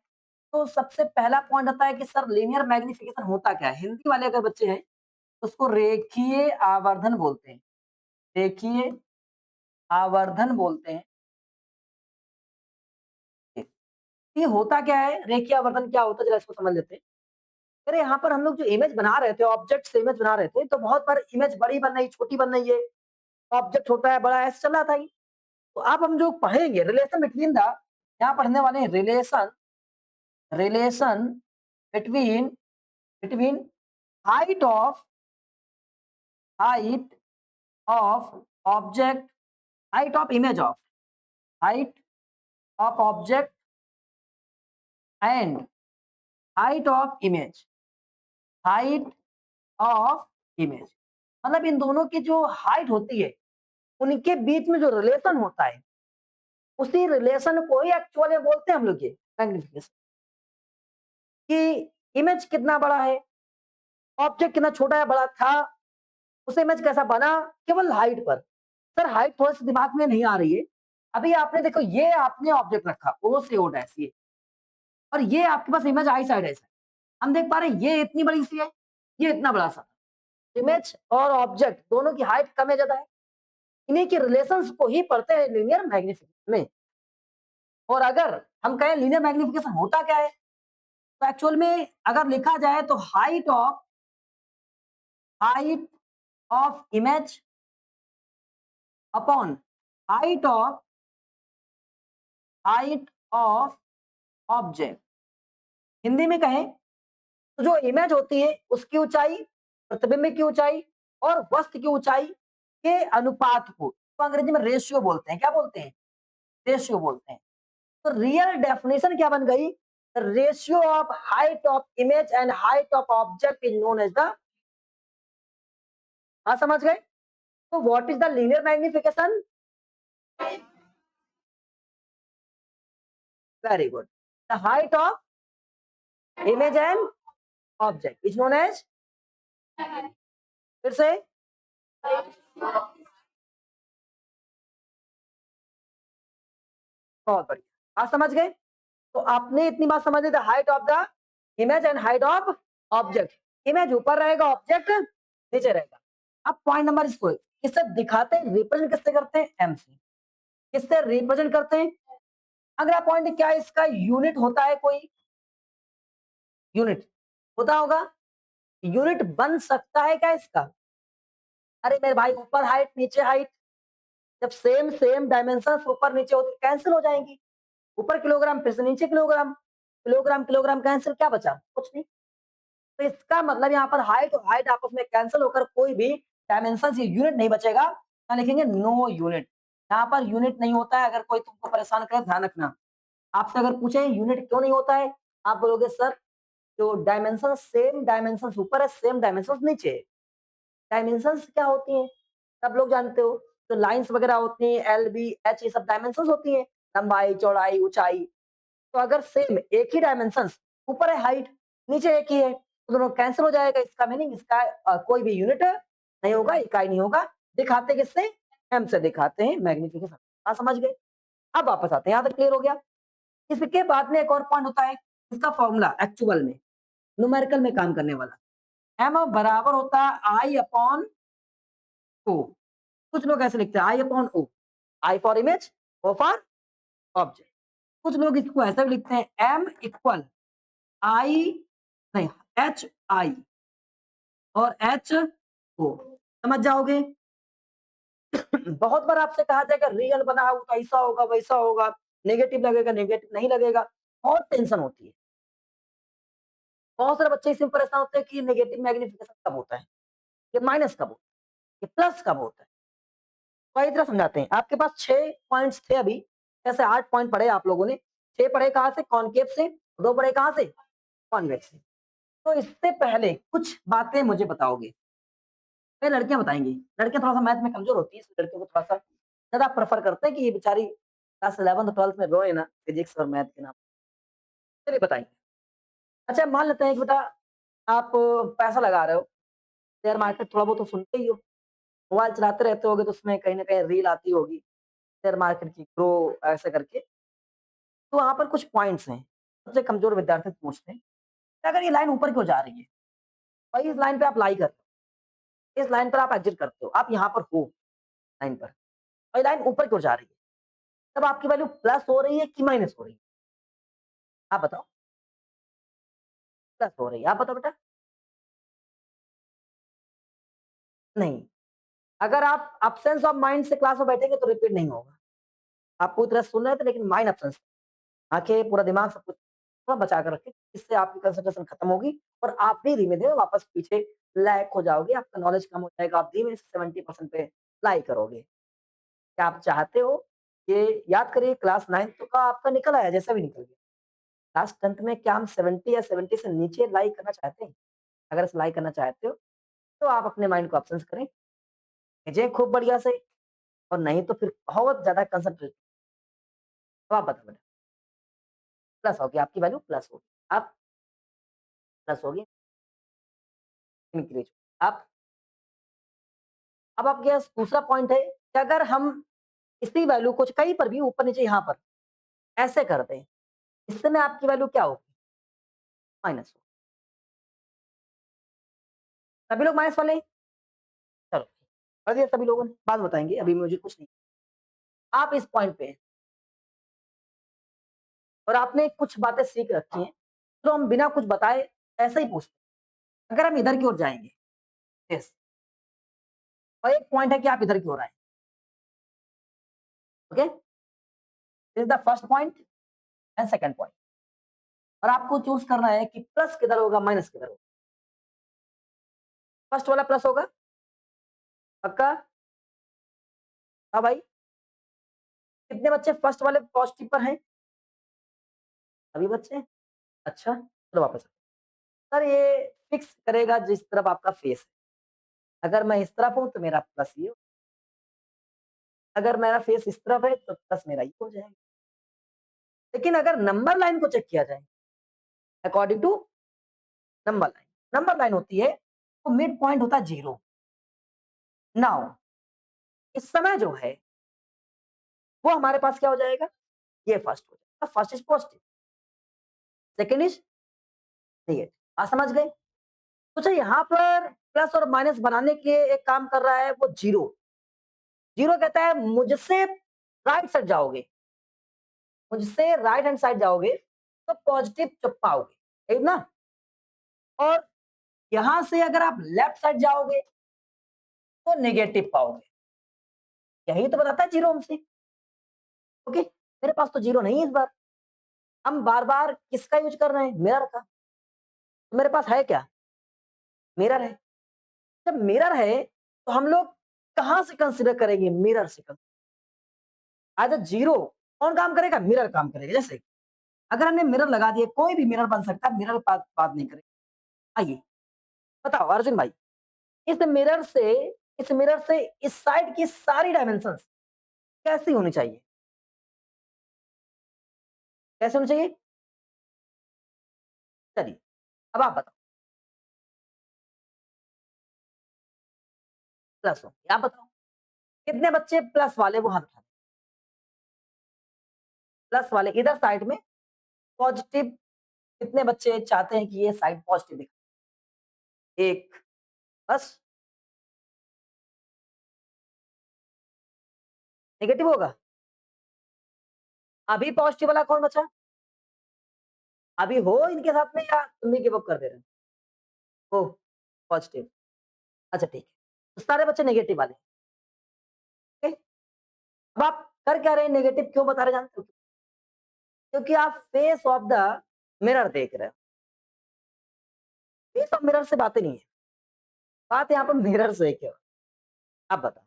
तो सबसे पहला पॉइंट आता है कि सर लीनियर मैग्निफिकेशन होता क्या है, हिंदी वाले अगर बच्चे हैं तो उसको रेखीय आवर्धन बोलते हैं, रेखीय आवर्धन बोलते हैं। ये होता क्या है, रेखीय आवर्धन क्या होता है, जरा इसको समझ लेते हैं। अरे यहाँ पर हम लोग जो इमेज बना रहे थे, ऑब्जेक्ट से इमेज बना रहे थे, तो बहुत बार इमेज बड़ी बन रही, छोटी बन रही है, ऑब्जेक्ट छोटा है बड़ा है, ऐसे चल रहा था ही। तो आप हम जो पढ़ेंगे रिलेशन बिटवीन द, यहाँ पढ़ने वाले हैं relation, relation between, between height of, height of object, height of image of, height of object and height of image, height of image, मतलब इन दोनों की जो हाइट होती है उनके बीच में जो रिलेशन होता है, उसी रिलेशन को ही एक्चुअल में बोलते हैं हम लोग ये मैग्निफिकेशन, कि इमेज कितना बड़ा है, ऑब्जेक्ट कितना छोटा है बड़ा था, उस इमेज कैसा बना, केवल हाइट पर। सर हाइट थोड़ा सा दिमाग में नहीं आ रही है, अभी आपने देखो ये आपने ऑब्जेक्ट रखा ओ से ओ डैश ये, और ये आपके पास इमेज आई साइड ऐसा, हम देख पा रहे हैं ये इतनी बड़ी सी है, ये इतना बड़ा सा, इमेज और ऑब्जेक्ट दोनों की हाइट कम है ज्यादा है, इन्हीं के रिलेशंस को ही पढ़ते हैं लीनियर मैग्निफिकेशन में। और अगर हम कहें लीनियर मैग्निफिकेशन होता क्या है, तो एक्चुअल में अगर लिखा जाए तो height of image upon height of object, Hindi में कहें तो जो इमेज होती है उसकी ऊंचाई, प्रतिबिंब की ऊंचाई और वस्तु की ऊंचाई के अनुपात को तो अंग्रेजी में रेशियो बोलते हैं। क्या बोलते हैं, रेशियो बोलते हैं। तो रियल डेफिनेशन क्या बन गई, ratio of height of image and height of object is known as the, हाँ समझ गए। तो what is the linear magnification, very good, the height of image and object is known as, फिर से, बहुत बढ़िया, बात समझ गए। तो आपने इतनी बात समझ ली, the height of the image and height of object, image ऊपर रहेगा ऑब्जेक्ट नीचे रहेगा। अब पॉइंट नंबर इसको किससे दिखाते हैं, रिप्रेजेंट किससे करते हैं, एम से, किससे रिप्रेजेंट करते हैं। अगला पॉइंट क्या है, इसका यूनिट होता है कोई, यूनिट होता होगा, यूनिट बन सकता है क्या इसका, अरे मेरे भाई ऊपर हाइट नीचे हाइट, जब सेम सेम डायमेंशन ऊपर नीचे होते कैंसिल हो जाएंगी, ऊपर किलोग्राम फिर से नीचे किलोग्राम, किलोग्राम किलोग्राम कैंसिल, क्या बचा, कुछ नहीं। तो इसका मतलब यहाँ पर हाइट और हाइट आपस में कैंसल होकर कोई भी डायमेंशन या यूनिट नहीं बचेगा। यहाँ लिखेंगे नो यूनिट। यहाँ पर यूनिट नहीं होता है। अगर कोई तुमको परेशान करे ध्यान रखना। आपसे अगर पूछे यूनिट क्यों नहीं होता है, आप बोलोगे सर जो डायमेंशन सेम डायमेंशन ऊपर है, सेम डायमेंशन नीचे है। डायमेंशंस क्या होती हैं? सब लोग जानते हो। जो लाइन्स वगैरह होती हैं, एल, बी, एच ये सब डायमेंशंस होती हैं। लंबाई, चौड़ाई, ऊंचाई। तो अगर सेम एक ही डायमेंशंस ऊपर है हाइट, नीचे एक ही है, तो दोनों कैंसिल हो जाएगा। इसका मीनिंग इसका कोई भी यूनिट नहीं होगा, इकाई नहीं होगा। दिखाते किससे? एम से दिखाते हैं, मैग्नीफिकेशन। बात समझ गए? अब वापस आते हैं, यहाँ तक क्लियर हो गया। इसके बाद में एक और पॉइंट होता है, इसका फॉर्मूला एक्चुअल में, न्यूमेरिकल में काम करने वाला। एम बराबर होता है आई अपॉन ओ। कुछ लोग ऐसे लिखते हैं I upon O, I for image, O for object. कुछ लोग इसको ऐसा भी लिखते हैं एम इक्वल आई, नहीं, एच आई और एच ओ। समझ जाओगे? बहुत बार आपसे कहा जाएगा रियल बना हो तो ऐसा होगा वैसा होगा, नेगेटिव लगेगा नेगेटिव नहीं लगेगा, बहुत टेंशन होती है। बहुत सारे बच्चे इसमें परेशान होते हैं कि नेगेटिव मैग्निफिकेशन कब होता है, ये माइनस कब होता है, ये प्लस कब होता है। तो इस तरह समझाते हैं। आपके पास 6 पॉइंट्स थे अभी, ऐसे 8 पॉइंट पढ़े आप लोगों ने। 6 पढ़े कहाँ से? कॉनकेव से। 2 पढ़े कहाँ से? कॉन्वेक्स से। तो इससे पहले कुछ बातें मुझे बताओगे। ये लड़कियां बताएंगी। लड़कियां थोड़ा सा मैथ में कमजोर होती है, इसलिए लड़कियों को थोड़ा सा ज्यादा प्रेफर करते हैं कि ये बेचारी क्लास 11 12 में रोए ना फिजिक्स और मैथ के नाम। चलिए बताइए। अच्छा मान लेते हैं कि बेटा आप पैसा लगा रहे हो, शेयर मार्केट थोड़ा बहुत तो सुनते ही हो, मोबाइल चलाते रहते होगे तो उसमें कहीं ना कहीं रील आती होगी शेयर मार्केट की ग्रो ऐसे करके। तो वहाँ पर कुछ पॉइंट्स हैं, सबसे कमजोर विद्यार्थी पूछते हैं कि अगर ये लाइन ऊपर क्यों जा रही है और इस लाइन पे आप लाई करते हो, इस लाइन पर आप एग्जिट करते हो, आप यहाँ पर हो लाइन पर, और ये लाइन ऊपर क्यों जा रही है, तब आपकी वैल्यू प्लस हो रही है कि माइनस हो रही है? आप बताओ। प्लस हो रही है। आप बताओ बेटा। नहीं, अगर आप एब्सेंस ऑफ माइंड से क्लास में बैठेंगे तो रिपीट नहीं होगा। आप पूरी तरह सुन रहे थे लेकिन माइंड एब्सेंस, आंखें पूरा दिमाग सब कुछ थोड़ा बचा कर रखें, इससे आपकी कंसंट्रेशन खत्म होगी और आप भी धीमे धीमे वापस पीछे लैग हो जाओगे, आपका नॉलेज कम हो जाएगा, आप धीमे से 70% पे लाई करोगे। क्या आप चाहते हो? ये याद करिए क्लास 9th का आपका निकल आया जैसा भी निकल गया। क्लास 10th में क्या हम 70 या 70 से नीचे लाई करना चाहते हैं? अगर ऐसा लाई करना चाहते हो तो आप अपने माइंड को ऑप्शंस करें, भेजें खूब बढ़िया से, और नहीं तो फिर बहुत ज़्यादा कंसंट्रेट। तो आप बताओ बेटा। प्लस हो गया, आपकी वैल्यू प्लस होगी। आप प्लस होगी, इंक्रीज। आप अब आपके पास दूसरा पॉइंट है कि अगर हम इसी वैल्यू को कहीं पर भी ऊपर नीचे यहाँ पर ऐसे कर दें, इससे में आपकी वैल्यू क्या होगी? माइनस हो। सभी लोग माइनस वाले हैं? चलो कर दिया सभी लोगों ने, बाद में बताएंगे, अभी मुझे कुछ नहीं। आप इस पॉइंट पे हैं और आपने कुछ बातें सीख रखी हैं तो हम बिना कुछ बताए ऐसे ही पूछते हैं। अगर हम इधर की ओर जाएंगे, यस, और एक पॉइंट है कि आप इधर की ओर आए, okay, this is the first point and second point, और आपको चूज करना है कि प्लस किधर होगा माइनस किधर होगा। फर्स्ट वाला प्लस होगा, पक्का? हाँ भाई। कितने बच्चे फर्स्ट वाले पॉजिटिव पर हैं? सभी बच्चे? अच्छा चलो वापस। सर ये फिक्स करेगा जिस तरफ आपका फेस है। अगर मैं इस तरफ हूं तो मेरा प्लस ये हो, अगर मेरा फेस इस तरफ है तो प्लस मेरा ये हो जाएगा। लेकिन अगर नंबर लाइन को चेक किया जाए अकॉर्डिंग टू नंबर लाइन होती है तो मिड पॉइंट होता है 0। नाउ इस समय जो है वो हमारे पास क्या हो जाएगा? ये फर्स्ट हो जाएगा। First is positive, second is negative. आप समझ गए? तो अच्छा यहाँ पर प्लस और माइनस बनाने के लिए एक काम कर रहा है वो जीरो। जीरो कहता है मुझसे राइट साइड जाओगे, मुझसे राइट हैंड साइड जाओगे तो पॉजिटिव चुप पाओगे, ठीक ना? और यहां से अगर आप लेफ्ट साइड जाओगे तो नेगेटिव पाओगे। यही तो बताता है जीरो हमसे। ओके, मेरे पास तो जीरो नहीं है इस बार। हम बार बार किसका यूज कर रहे हैं? मिरर का। तो मेरे पास है क्या? मिरर है। जब मिरर है तो हम लोग कहाँ से कंसीडर करेंगे? मिरर से एज अ जीरो। कौन काम करेगा? मिरर काम करेगा। जैसे अगर हमने मिरर लगा दिए, कोई भी मिरर बन सकता है, मिरर बात नहीं करेगा। आइए बताओ अर्जुन भाई, इस मिरर से इस साइड की सारी डायमेंशंस कैसी होनी चाहिए? कैसे होनी चाहिए? चलिए अब आप बताओ। प्लस हो, आप बताओ कितने बच्चे प्लस वाले वो हाथ उठाओ। प्लस वाले इधर साइड में पॉजिटिव, कितने बच्चे चाहते हैं कि ये साइड पॉजिटिव दिखे? एक, बस। नेगेटिव होगा। अभी पॉजिटिव वाला कौन बचा? अभी हो इनके साथ में या तुम भी गिव अप कर दे रहे हो? पॉजिटिव। अच्छा ठीक है, तो सारे बच्चे नेगेटिव वाले। ठीक है? अब आप कर क्या रहे हैं? नेगेटिव क्यों बता रहे जानते हो? क्योंकि आप फेस ऑफ द मिरर देख रहे हो। फेस ऑफ मिरर से बातें नहीं है, बात यहाँ पर मिरर से है केवल। आप बताओ,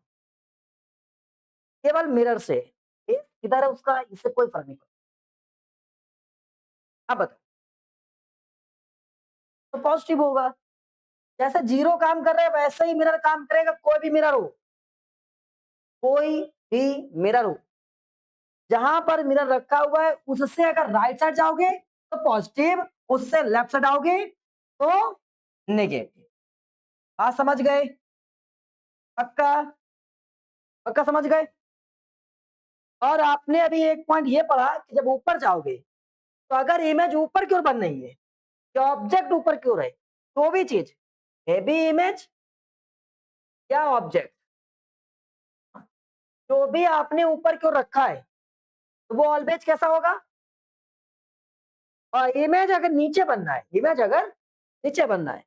केवल मिरर से फेस किधर है उसका, इससे कोई फर्क नहीं पड़ता। आप बताओ, तो पॉजिटिव होगा। जैसे जीरो काम कर रहा है वैसे ही मिरर काम करेगा, कोई भी मिरर हो, कोई भी मिरर हो। जहां पर मिरर रखा हुआ है उससे अगर राइट साइड जाओगे तो पॉजिटिव, उससे लेफ्ट साइड आओगे तो नेगेटिव। बात समझ गए? पक्का? पक्का समझ गए? और आपने अभी एक पॉइंट ये पढ़ा कि जब ऊपर जाओगे तो अगर इमेज ऊपर की ओर बन रही है, कि ऑब्जेक्ट ऊपर की ओर है, तो भी चीज हेवी इमेज या ऑब्जेक्ट, जो भी आपने ऊपर की ओर रखा है तो वो ऑलवेज कैसा होगा? और इमेज अगर नीचे बनना है, इमेज अगर नीचे बनना है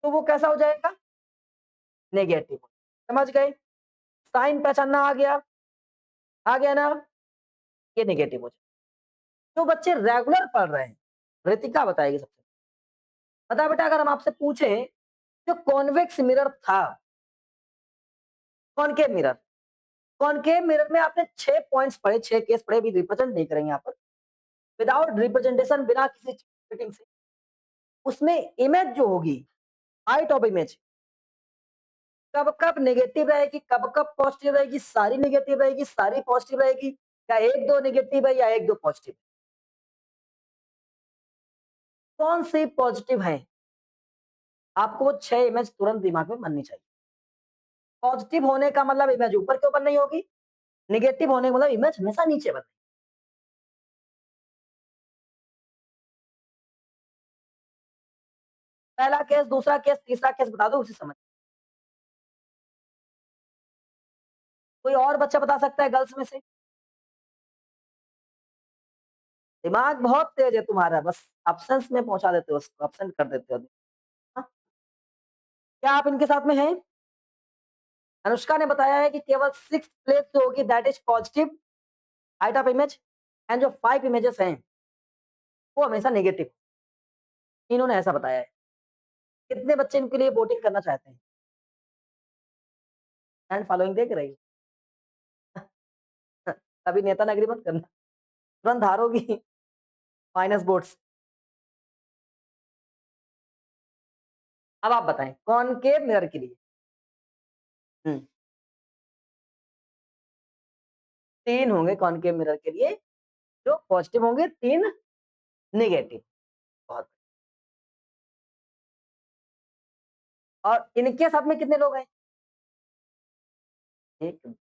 तो वो कैसा हो जाएगा? नेगेटिव। समझ गए? साइन पहचानना आ गया ना? ये नेगेटिव हो जाए। जो बच्चे रेगुलर पढ़ रहे हैं, रितिका बताएगी सबसे। बता बेटा, अगर हम आपसे पूछे जो कॉन्वेक्स मिरर था, कॉनकेव मिरर, कॉनकेव मिरर में आपने 6 पॉइंट्स पढ़े, 6 केस पढ़े, अभी रिप्रेजेंट नहीं करेंगे यहाँ पर, विदाउट रिप्रेजेंटेशन, बिना किसी चीटिंग से। उसमें इमेज जो होगी, हाइट ऑफ इमेज कब कब नेगेटिव रहेगी, कब कब पॉजिटिव रहेगी? सारी नेगेटिव रहेगी, सारी पॉजिटिव रहेगी, या एक दो नेगेटिव है या एक दो पॉजिटिव? कौन सी पॉजिटिव है? आपको वो 6 इमेज तुरंत दिमाग में बननी चाहिए। पॉजिटिव होने का मतलब इमेज ऊपर के ऊपर नहीं होगी, नेगेटिव होने का मतलब इमेज हमेशा नीचे बनेगी। पहला केस, दूसरा केस, तीसरा केस बता दो, उसे समझ। कोई और बच्चा बता सकता है गर्ल्स में से? दिमाग बहुत तेज है तुम्हारा, बस ऑप्शंस में पहुंचा देते हो, उसको ऑप्शन कर देते हो। हाँ? क्या आप इनके साथ में हैं? अनुष्का ने बताया है कि केवल 6 प्लेस जो होगी that is positive height of image, and जो 5 इमेजेस हैं वो हमेशा नेगेटिव। इन्होंने ऐसा बताया है। कितने बच्चे इनके लिए वोटिंग करना चाहते हैं? एंड फॉलोइंग देख रही कभी नेता नगरी मत करना, तुरंत हारोगी। Minus votes. अब आप बताएं कॉनकेव मिरर के लिए। हम्म, 3 होंगे कॉनकेव मिरर के लिए, जो पॉजिटिव होंगे, 3 नेगेटिव। बहुत। और इनके साथ में कितने लोग हैं? एक।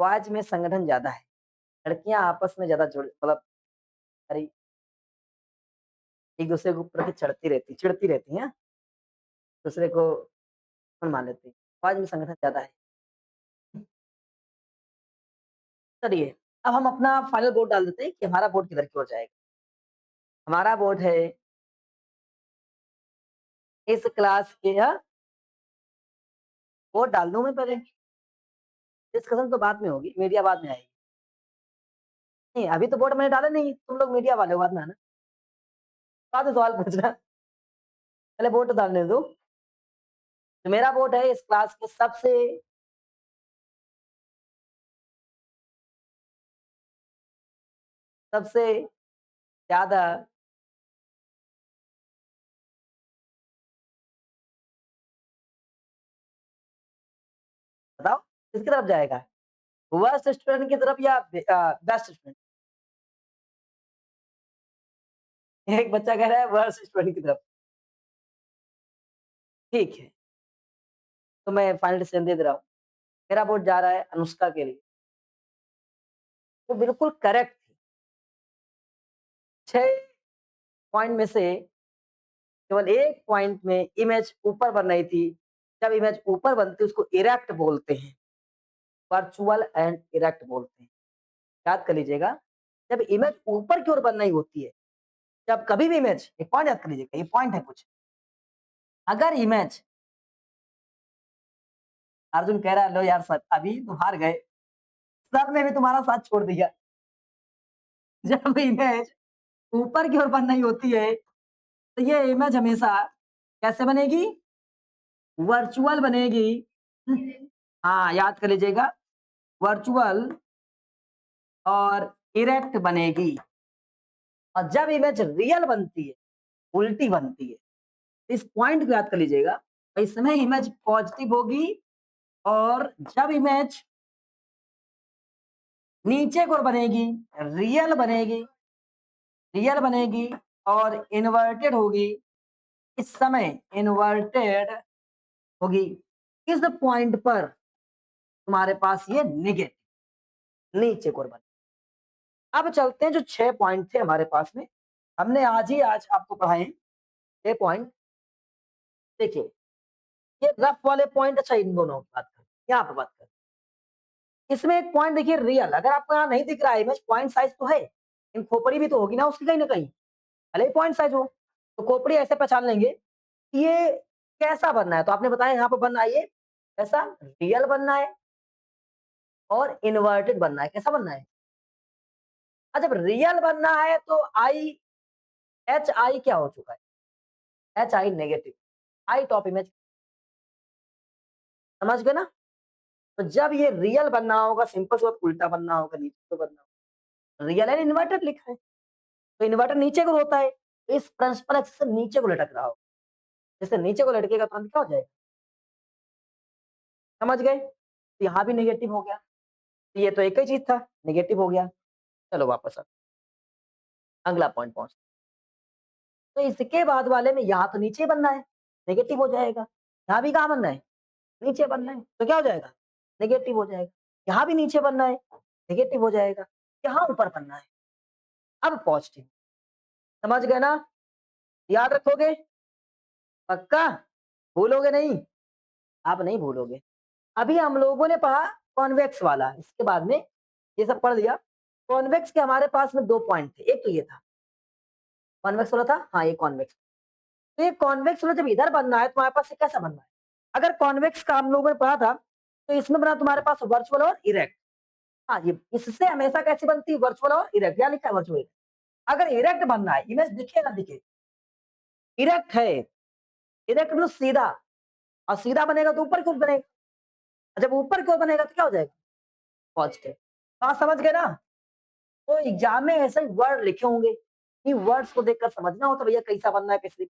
बॉयज में संगठन ज्यादा है, लड़कियां आपस में ज्यादा जुड़, मतलब अरे एक दूसरे के ऊपर के चिढ़ती रहती हैं, दूसरे को कौन मान लेती है। बॉयज में संगठन ज्यादा है। चलिए अब हम अपना फाइनल वोट डाल देते हैं कि हमारा वोट किधर की ओर जाएगा। हमारा वोट है इस क्लास के, वोट डाल दूं मैं पहले? डिस्कशन तो बाद में होगी, मीडिया बाद में आएगी। नहीं अभी तो वोट मैंने डाला नहीं, तुम लोग मीडिया वाले हो बाद में आना। बाद में सवाल पूछना। पहले वोट डालने दो। तो मेरा वोट है इस क्लास के सबसे ज़्यादा बताओ किसकी तरफ जाएगा? वर्स्ट स्टूडेंट की तरफ या बेस्ट स्टूडेंट? एक बच्चा कह रहा है वर्स्ट स्टूडेंट की तरफ। ठीक है, तो मैं फाइनल डिसीजन दे रहा हूँ। मेरा वोट जा रहा है अनुष्का के लिए। वो बिल्कुल करेक्ट थी। 6 पॉइंट में से केवल 1 पॉइंट में इमेज ऊपर बन रही थी। जब इमेज ऊपर बनती है उसको इरेक्ट बोलते हैं। वर्चुअल एंड इरेक्ट बोलते हैं। याद कर लीजिएगा, जब इमेज ऊपर की ओर बन रही होती है, जब कभी भी इमेज एक पॉइंट याद कर लीजिएगा, ये पॉइंट है कुछ। अगर इमेज अर्जुन कह रहा है लो यार सर अभी तुम हार गए। सर ने भी तुम्हारा साथ छोड़ दिया। जब इमेज ऊपर की ओर बन रही होती है, तो ये इमेज हमेशा कैसे बनेगी? वर्चुअल बनेगी। हाँ, याद कर लीजिएगा वर्चुअल और इरेक्ट बनेगी। और जब इमेज रियल बनती है, उल्टी बनती है। इस पॉइंट को याद कर लीजिएगा। इसमें इमेज पॉजिटिव होगी और जब इमेज नीचे की ओर बनेगी, रियल बनेगी, रियल बनेगी और इन्वर्टेड होगी। इस समय इन्वर्टेड होगी। किस पॉइंट पर तुम्हारे पास ये नेगेटिव नीचे की ओर बने। अब चलते हैं जो 6 पॉइंट थे हमारे पास में। हमने आज आपको पढ़ाए 6 पॉइंट। देखिए, ये रफ वाले पॉइंट अच्छा इन दोनों की बात करें, यहाँ पे बात करें। इसमें एक पॉइंट देखिए रियल, अगर आपको यहाँ नहीं दिख रहा है इमेज पॉइंट साइज तो है, इन खोपड़ी भी तो होगी ना उसकी कहीं ना कहीं, भले ही पॉइंट साइज हो। तो खोपड़ी ऐसे पहचान लेंगे कि ये कैसा बनना है। तो आपने बताया यहाँ पर बनना है ये कैसा रियल बनना है और इन्वर्टेड बनना है। कैसा बनना है? जब रियल बनना है तो आई एच आई क्या हो चुका है? H I negative, I top image. समझ गए ना? तो जब ये रियल बनना होगा सिंपल सी बात, उल्टा बनना होगा, नीचे को बनना होगा। रियल एंड इन्वर्टेड लिखा है, तो इन्वर्टर नीचे को होता है। इस प्रिंसिपल एक्सिस से नीचे को लटक रहा हो, जैसे नीचे को लटकेगा तुरंत क्या हो जाएगा? समझ गए? तो यहाँ भी नेगेटिव हो गया। तो ये तो एक ही चीज था, नेगेटिव हो गया। चलो वापस आ, अगला पॉइंट पहुंच। तो इसके बाद वाले में यहाँ तो नीचे बनना है, नेगेटिव हो जाएगा। यहाँ भी कहाँ बनना है? नीचे बनना है, तो क्या हो जाएगा? नेगेटिव हो जाएगा। यहाँ भी नीचे बनना है, नेगेटिव हो जाएगा। यहाँ ऊपर बनना है, अब पॉजिटिव। समझ गए ना? याद रखोगे? पक्का? भूलोगे नहीं? आप नहीं भूलोगे। अभी हम लोगों ने पढ़ा कॉन्वेक्स वाला, इसके बाद में ये सब पढ़ लिया। कॉन्वेक्स के हमारे पास में 2 पॉइंट थे। एक तो ये था कॉन्वेक्स वाला था, हाँ ये कॉन्वेक्स। तो ये कॉन्वेक्स वाला जब इधर बनना है तुम्हारे पास ये कैसा बनना है? अगर कॉन्वेक्स का हम लोगों ने पढ़ा था तो इसमें बना तुम्हारे पास वर्चुअल और इरेक्ट। हाँ, ये इससे हमेशा कैसी बनती है? वर्चुअल और इरेक्ट। क्या लिखा है? वर्चुअल। अगर इरेक्ट बनना है, इमेज दिखे ना दिखे, इरेक्ट है, इरेक्ट मतलब सीधा, और सीधा बनेगा तो ऊपर क्यों बनेगा? जब ऊपर क्यों बनेगा तो क्या हो जाएगा? पॉजिटिव। हाँ, समझ गए ना? तो एग्जाम में ऐसे वर्ड लिखे होंगे, इन वर्ड्स को देखकर समझना हो तो भैया कैसा बनना है, कैसे